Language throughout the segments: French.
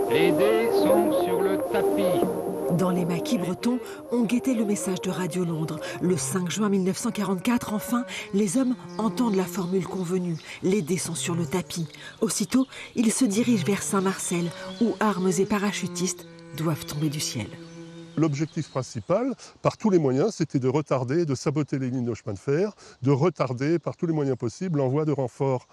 Les dés sont sur le tapis. Dans les maquis bretons, on guettait le message de Radio Londres. Le 5 juin 1944, enfin, les hommes entendent la formule convenue. Les dés sont sur le tapis. Aussitôt, ils se dirigent vers Saint-Marcel, où armes et parachutistes doivent tomber du ciel. L'objectif principal, par tous les moyens, c'était de retarder, de saboter les lignes de chemin de fer, de retarder par tous les moyens possibles l'envoi de renforts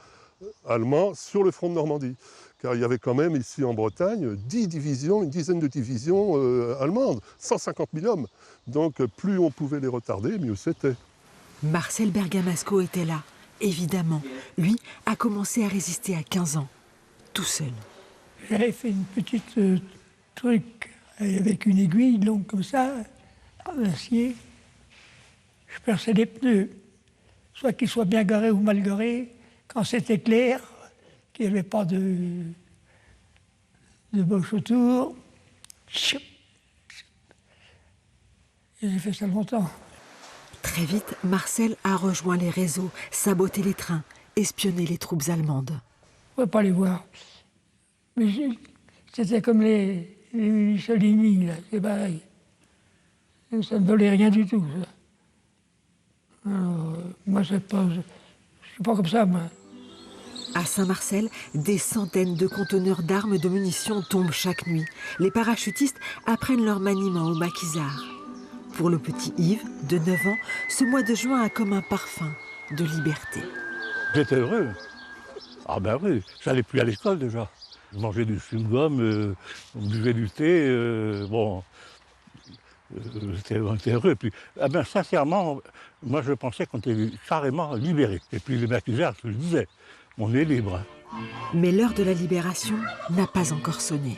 allemands sur le front de Normandie. Car il y avait quand même ici en Bretagne 10 divisions, une dizaine de divisions allemandes, 150 000 hommes. Donc plus on pouvait les retarder, mieux c'était. Marcel Bergamasco était là, évidemment. Lui a commencé à résister à 15 ans, tout seul. J'avais fait une petite truc avec une aiguille longue comme ça, en acier. Je perçais les pneus, soit qu'ils soient bien garés ou mal garés. Quand c'était clair, qu'il n'y avait pas de boche autour, et j'ai fait ça longtemps. Très vite, Marcel a rejoint les réseaux, saboté les trains, espionné les troupes allemandes. On ne pouvait pas les voir. Mais c'était comme les Mussolini, là, c'est pareil. Ça ne valait rien du tout, ça. Alors, moi, je ne suis pas comme ça, moi. À Saint-Marcel, des centaines de conteneurs d'armes et de munitions tombent chaque nuit. Les parachutistes apprennent leur maniement au maquisard. Pour le petit Yves, de 9 ans, ce mois de juin a comme un parfum de liberté. J'étais heureux. Ah ben oui, j'allais plus à l'école déjà. Je mangeais du chewing-gum, on buvait du thé, j'étais heureux. Et puis, ah ben, sincèrement, moi je pensais qu'on était carrément libérés. Et puis les maquisards, je le disais, on est libre. Mais l'heure de la libération n'a pas encore sonné.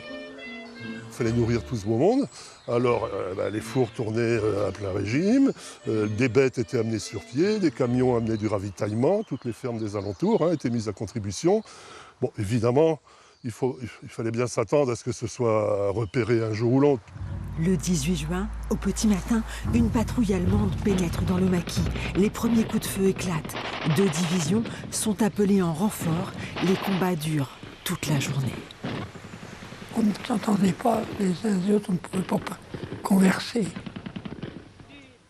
Il fallait nourrir tout ce beau monde. Alors les fours tournaient à plein régime, des bêtes étaient amenées sur pied, des camions amenaient du ravitaillement, toutes les fermes des alentours étaient mises à contribution. Bon, évidemment, il fallait bien s'attendre à ce que ce soit repéré un jour ou l'autre. Le 18 juin, au petit matin, une patrouille allemande pénètre dans le maquis. Les premiers coups de feu éclatent. 2 divisions sont appelées en renfort. Les combats durent toute la journée. On ne s'entendait pas les uns les autres, on ne pouvait pas converser.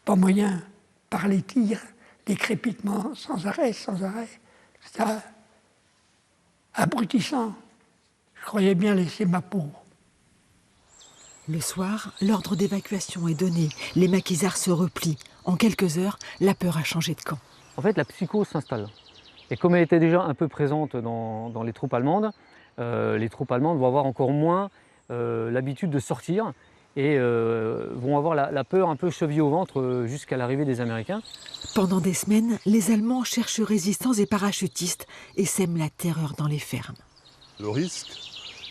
Pas moyen, par les tirs, les crépitements, sans arrêt, sans arrêt. C'était abrutissant. Je croyais bien laisser ma peau. Le soir, l'ordre d'évacuation est donné. Les maquisards se replient. En quelques heures, la peur a changé de camp. En fait, la psychose s'installe. Et comme elle était déjà un peu présente dans les troupes allemandes vont avoir encore moins l'habitude de sortir et vont avoir la peur un peu chevillée au ventre jusqu'à l'arrivée des Américains. Pendant des semaines, les Allemands cherchent résistants et parachutistes et sèment la terreur dans les fermes. Le risque,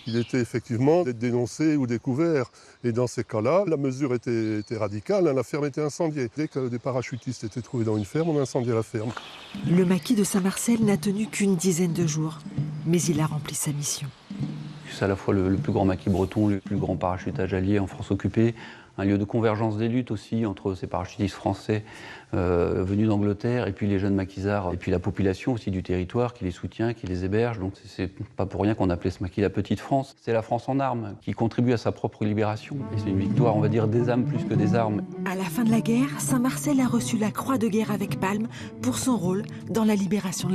il était effectivement d'être dénoncé ou découvert. Et dans ces cas-là, la mesure était radicale, la ferme était incendiée. Dès que des parachutistes étaient trouvés dans une ferme, on incendiait la ferme. Le maquis de Saint-Marcel n'a tenu qu'une dizaine de jours, mais il a rempli sa mission. C'est à la fois le plus grand maquis breton, le plus grand parachutage allié en France occupée, un lieu de convergence des luttes aussi entre ces parachutistes français venus d'Angleterre et puis les jeunes maquisards et puis la population aussi du territoire qui les soutient, qui les héberge. Donc c'est pas pour rien qu'on appelait ce maquis la Petite France. C'est la France en armes qui contribue à sa propre libération. Et c'est une victoire, on va dire, des âmes plus que des armes. À la fin de la guerre, Saint-Marcel a reçu la Croix de guerre avec palme pour son rôle dans la libération de la